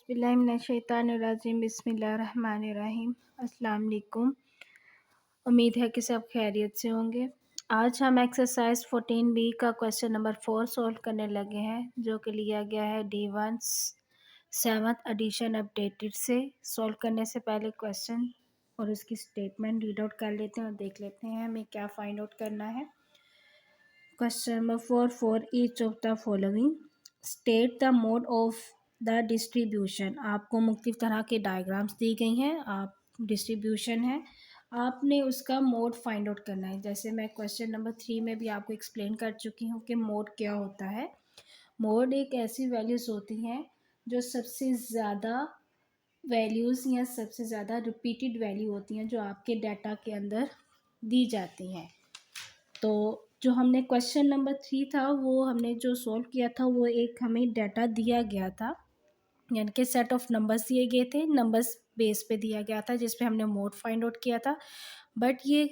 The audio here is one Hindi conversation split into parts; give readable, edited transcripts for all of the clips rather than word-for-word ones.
बिस्मिल्लाहिर्रहमानिर्रहीम बिस्मिल्लाहिर्रहमानिर्रहीम। अस्सलाम वालेकुम। उम्मीद है कि सब खैरियत से होंगे। आज हम एक्सरसाइज 14B का क्वेश्चन नंबर 4 सॉल्व करने लगे हैं, जो कि लिया गया है D1 7th एडिशन अपडेटेड से। सॉल्व करने से पहले क्वेश्चन और उसकी स्टेटमेंट रीड आउट कर लेते हैं और देख लेते हैं हमें क्या फाइंड आउट करना है। Question number 4, for each of the following state the mode of the distribution. आपको मुख्तलिफ तरह के डायग्राम्स दी गई हैं, आप डिस्ट्रीब्यूशन है, आपने उसका मोड फाइंड आउट करना है। जैसे मैं क्वेश्चन नंबर 3 में भी आपको एक्सप्लेन कर चुकी हूँ कि मोड क्या होता है। मोड एक ऐसी वैल्यूज़ होती हैं जो सबसे ज़्यादा वैल्यूज़ या सबसे ज़्यादा रिपीटेड वैल्यू होती हैं जो आपके डाटा के अंदर दी जाती हैं। तो जो हमने क्वेश्चन नंबर 3 था वो हमने जो सॉल्व किया था वो एक हमें डाटा दिया गया था, यानी कि सेट ऑफ नंबर्स दिए गए थे, नंबर्स बेस पे दिया गया था जिस पे हमने मोड फाइंड आउट किया था। बट ये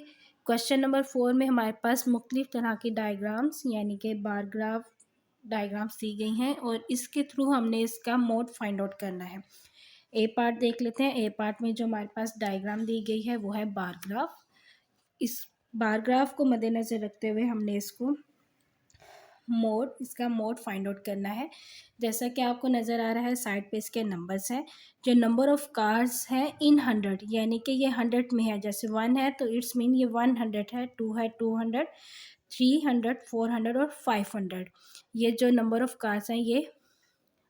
क्वेश्चन नंबर 4 में हमारे पास मुख्तलिफ तरह की डायग्राम्स यानी कि बार ग्राफ डायग्राम्स दी गई हैं और इसके थ्रू हमने इसका मोड फाइंड आउट करना है। ए पार्ट देख लेते हैं। ए पार्ट में जो हमारे पास डायग्राम दी गई है वो है बार ग्राफ। इस बार ग्राफ को मद्देनज़र रखते हुए हमने इसका मोड फाइंड आउट करना है। जैसा कि आपको नज़र आ रहा है साइड पे इसके नंबर्स हैं। जो नंबर ऑफ़ कार्स हैं इन 100 यानी कि ये 100 में है। जैसे 1 है तो इट्स मीन ये 100 है, 2 है 200, 300, 400 और 500। ये जो नंबर ऑफ़ कार्स हैं ये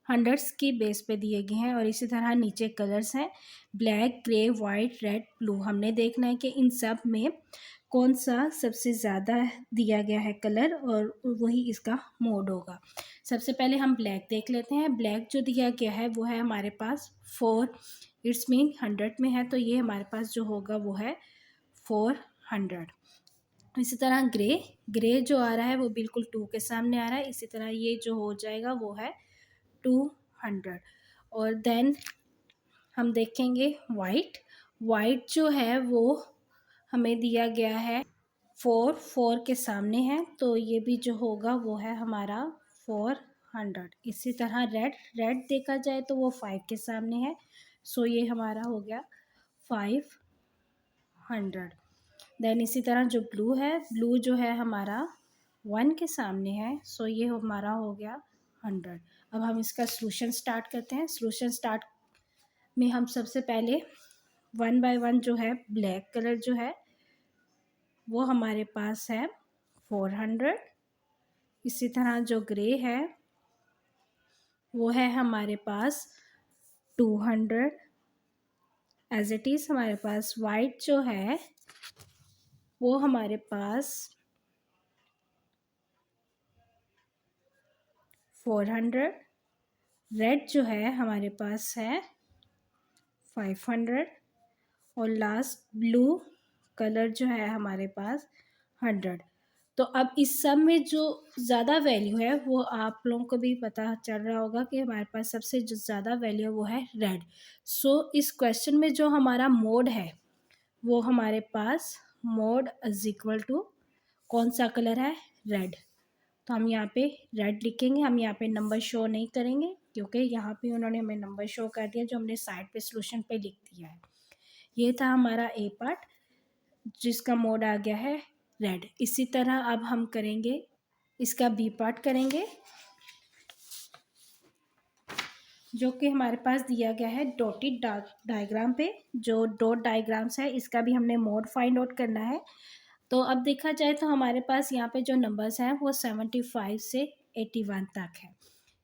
हंड्रेड्स की बेस पे दिए गए हैं। और इसी तरह नीचे कलर्स हैं black, grey, white, red, blue. हमने देखना है कि इन सब में कौन सा सबसे ज़्यादा दिया गया है कलर और वही इसका मोड होगा। सबसे पहले हम ब्लैक देख लेते हैं। ब्लैक जो दिया गया है वो है हमारे पास 4, इट्स मीन 100 में है तो ये हमारे पास जो होगा वो है 400। इसी तरह ग्रे जो आ रहा है वो बिल्कुल 2 के सामने आ रहा है। इसी तरह ये जो हो जाएगा वो है 200। और देन हम देखेंगे वाइट जो है वो हमें दिया गया है 4 के सामने है तो ये भी जो होगा वो है हमारा 400। इसी तरह रेड देखा जाए तो वो 5 के सामने है सो ये हमारा हो गया 500। देन इसी तरह जो ब्लू जो है हमारा 1 के सामने है सो ये हमारा हो गया 100। अब हम इसका सॉल्यूशन स्टार्ट करते हैं। सॉल्यूशन स्टार्ट में हम सबसे पहले 1 बाय 1 जो है ब्लैक कलर जो है वो हमारे पास है 400। इसी तरह जो ग्रे है वो है हमारे पास 200। एज इट इज़ हमारे पास वाइट जो है वो हमारे पास 400। रेड जो है हमारे पास है 500 और लास्ट ब्लू कलर जो है हमारे पास 100। तो अब इस सब में जो ज़्यादा वैल्यू है वो आप लोगों को भी पता चल रहा होगा कि हमारे पास सबसे जो ज़्यादा वैल्यू है वो है रेड। सो इस क्वेश्चन में जो हमारा मोड है वो हमारे पास मोड इज इक्वल टू कौन सा कलर है, रेड। तो हम यहाँ पे रेड लिखेंगे। हम यहाँ पे नंबर शो नहीं करेंगे क्योंकि यहाँ पे उन्होंने हमें नंबर शो कर दिया जो हमने साइड पे सॉल्यूशन पे लिख दिया है। ये था हमारा ए पार्ट जिसका मोड आ गया है रेड। इसी तरह अब हम करेंगे इसका बी पार्ट करेंगे जो कि हमारे पास दिया गया है डॉटेड डायग्राम पे। जो डॉट डायग्राम्स है इसका भी हमने मोड फाइंड आउट करना है। तो अब देखा जाए तो हमारे पास यहाँ पे जो नंबर्स हैं वो 75 से 81 तक है।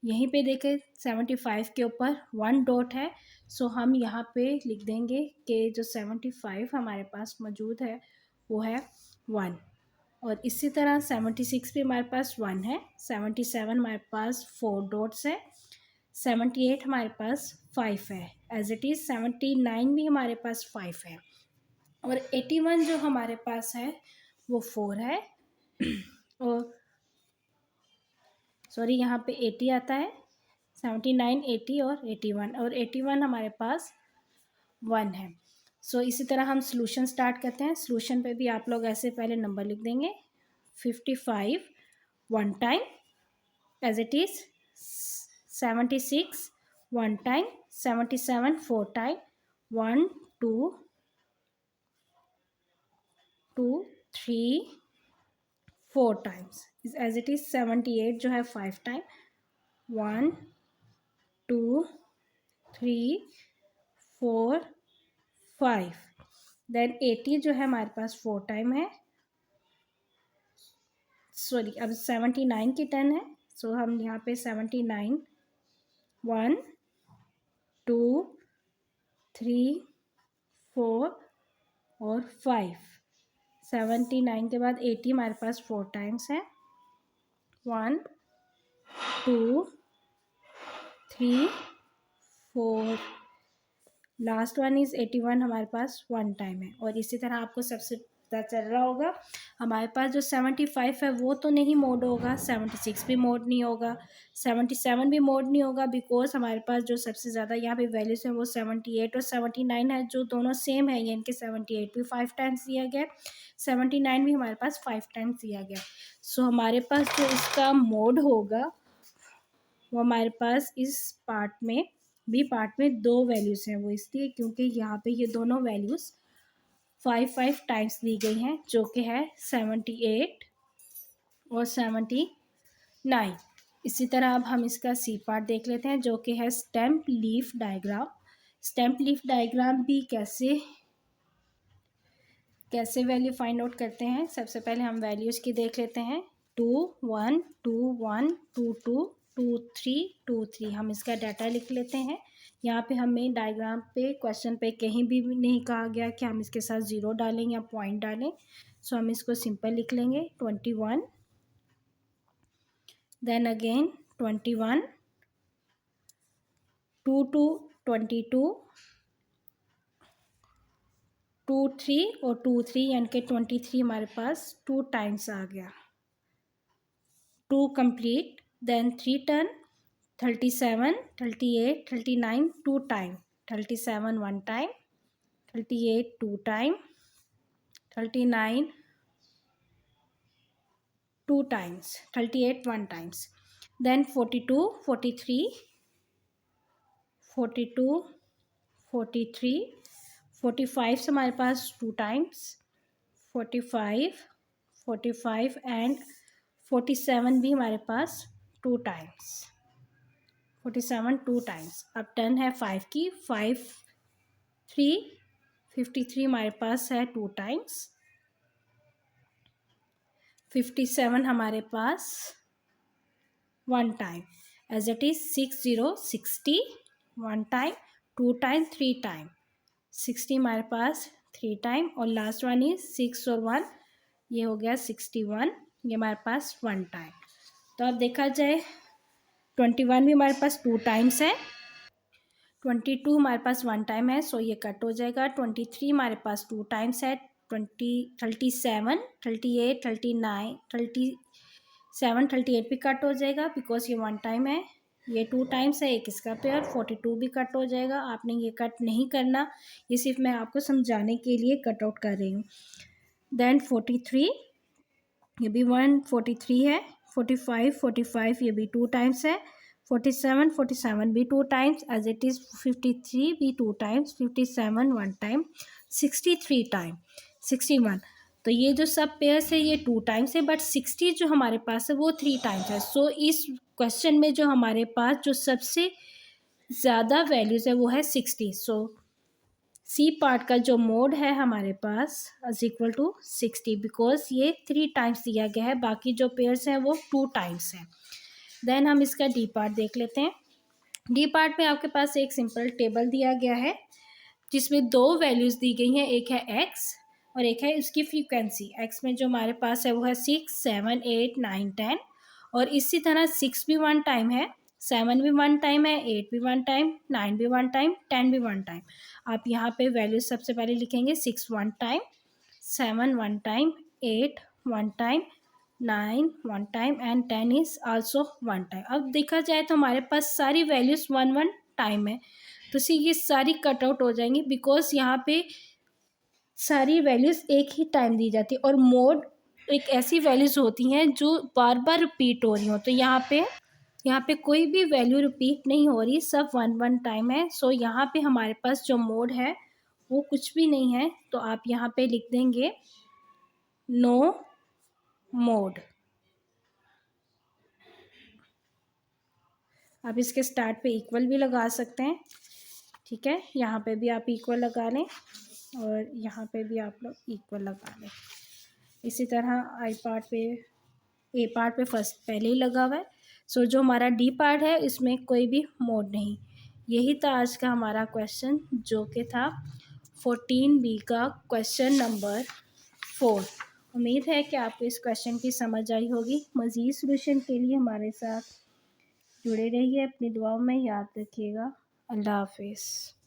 यहीं पे देखें 75 के ऊपर 1 डॉट है सो हम यहाँ पे लिख देंगे कि जो 75 हमारे पास मौजूद है वो है 1। और इसी तरह 76 पे हमारे पास 1 है, 77 हमारे पास 4 डॉट्स है, 78 हमारे पास 5 है, एज इट इज़ 79 भी हमारे पास 5 है और 81 जो हमारे पास है वो 4 है। और सॉरी यहाँ पे 80 आता है, 79, 80 और 81 और 81 हमारे पास 1 है। सो इसी तरह हम सॉल्यूशन स्टार्ट करते हैं। सॉल्यूशन पे भी आप लोग ऐसे पहले नंबर लिख देंगे 55 1 time, as it is 76 1 time, 77 4 time, 1 2 2 3 4 times, as it is 78 जो है 5 टाइम, 1 2 3 4 5। देन 80 जो है हमारे पास 4 टाइम है, सॉरी अब 79 की 10 है, सो हम यहाँ पे 79 1 2 3 4 और 5। 79 के बाद 80 हमारे पास 4 टाइम्स है, 1 2 3 4। लास्ट वन इज 81 हमारे पास 1 टाइम है। और इसी तरह आपको सबसे पता चल रहा होगा हमारे पास जो 75 है वो तो नहीं मोड होगा, 76 भी मोड नहीं होगा, 77 भी मोड नहीं होगा, बिकॉज हमारे पास जो सबसे ज़्यादा यहाँ पे वैल्यूज़ हैं वो 78 और 79 है, जो दोनों सेम है, यानी कि 78 भी 5 टाइम्स दिया गया, 79 भी हमारे पास 5 टाइम्स दिया गया। सो हमारे पास जो इसका मोड होगा वो हमारे पास इस पार्ट में बी पार्ट में 2 वैल्यूज़ हैं, वो इसलिए क्योंकि यहाँ पे ये दोनों वैल्यूज़ 5 टाइम्स दी गई हैं, जो कि है 78 और 79। इसी तरह अब हम इसका सी पार्ट देख लेते हैं, जो कि है stem leaf diagram. Stem leaf diagram भी कैसे वैल्यू फाइंड आउट करते हैं। सबसे पहले हम वैल्यूज़ की देख लेते हैं, 2 1 2 1 2 2 2 3 2 3। हम इसका डाटा लिख लेते हैं। यहाँ पे हमें डायग्राम पे क्वेश्चन पे कहीं भी नहीं कहा गया कि हम इसके साथ ज़ीरो डालें या पॉइंट डालें, सो हम इसको सिंपल लिख लेंगे, 21 देन अगेन 21 2 2 22 2 3 और 2 3 यानी कि 23 हमारे पास 2 टाइम्स आ गया, 2 complete, then 3 turn, 37 38 39 2 time, 37 1 time, 38 2 time, 39 2 times, 38 1 times, then 42 43 42 43 45 से हमारे पास 2 times, 45 45 एंड 47 भी हमारे पास 2 टाइम्स, 47 2 टाइम्स। अब 10 है 5 की, 5 3 53 हमारे पास है 2 टाइम्स, 57 हमारे पास 1 time, as it is 60 60 1 time 2 time 3 time, 60 हमारे पास 3 टाइम और लास्ट वन इज 6 और 1, ये हो गया 61, ये हमारे पास 1 टाइम। तो अब देखा जाए 21 भी हमारे पास 2 टाइम्स है, 22 हमारे पास 1 टाइम है, सो ये कट हो जाएगा, 23 हमारे पास 2 टाइम्स है, 37 38 39 37 38 भी कट हो जाएगा बिकॉज ये 1 टाइम है, ये 2 टाइम्स है, एक इसका पेयर, 42 भी कट हो जाएगा। आपने ये कट नहीं करना, ये सिर्फ मैं आपको समझाने के लिए कट आउट कर रही हूँ। देन 43 ये भी 143 है, 45 45 ये भी 2 टाइम्स है, 47 47 भी 2 टाइम्स, एज इट इज़ 53 भी 2 टाइम्स, 57 1 टाइम, 63 टाइम, 61। तो ये जो सब पेयर्स है ये 2 टाइम्स है, बट 60 जो हमारे पास है वो 3 टाइम्स है। सो इस क्वेश्चन में जो हमारे पास जो सबसे ज़्यादा वैल्यूज़ है वो है 60। सो सी पार्ट का जो मोड है हमारे पास इज इक्वल टू 60 बिकॉज ये 3 टाइम्स दिया गया है, बाकी जो पेयर्स हैं वो 2 टाइम्स हैं। देन हम इसका डी पार्ट देख लेते हैं। डी पार्ट में आपके पास एक सिंपल टेबल दिया गया है जिसमें 2 वैल्यूज़ दी गई हैं, एक है एक्स और एक है उसकी फ्रीक्वेंसी। एक्स में जो हमारे पास है वो है 6 7 8 9 10 और इसी तरह 6 भी 1 टाइम है, 7 भी 1 टाइम है, 8 भी 1 टाइम, 9 भी 1 टाइम, 10 भी 1 टाइम। आप यहाँ पे वैल्यूज सबसे पहले लिखेंगे, 6 1 time, 7 1 time, 8 1 time, 9 1 time and 10 is also 1 time. अब देखा जाए तो हमारे पास सारी वैल्यूज 1 1 टाइम है, तो सी ये सारी कट आउट हो जाएंगी बिकॉज यहाँ पे सारी वैल्यूज एक ही टाइम दी जाती है और मोड एक ऐसी वैल्यूज होती हैं जो बार बार रिपीट हो रही हो। तो यहाँ पे यहाँ पे कोई भी वैल्यू रिपीट नहीं हो रही, सब 1 टाइम है। सो यहाँ पे हमारे पास जो मोड है वो कुछ भी नहीं है, तो आप यहाँ पे लिख देंगे नो मोड। आप इसके स्टार्ट पे इक्वल भी लगा सकते हैं, ठीक है। यहाँ पे भी आप इक्वल लगा लें और यहाँ पे भी आप लोग इक्वल लगा लें। इसी तरह आई पार्ट पे, ए पार्ट पे फर्स्ट पहले ही लगा हुआ है। सो जो हमारा डी पार्ट है इसमें कोई भी मोड नहीं। यही था आज का हमारा क्वेश्चन, जो कि था 14B का क्वेश्चन नंबर 4। उम्मीद है कि आपको इस क्वेश्चन की समझ आई होगी। मज़ीद सॉल्यूशन के लिए हमारे साथ जुड़े रहिए, अपनी दुआओं में याद रखिएगा। अल्लाह हाफिज़।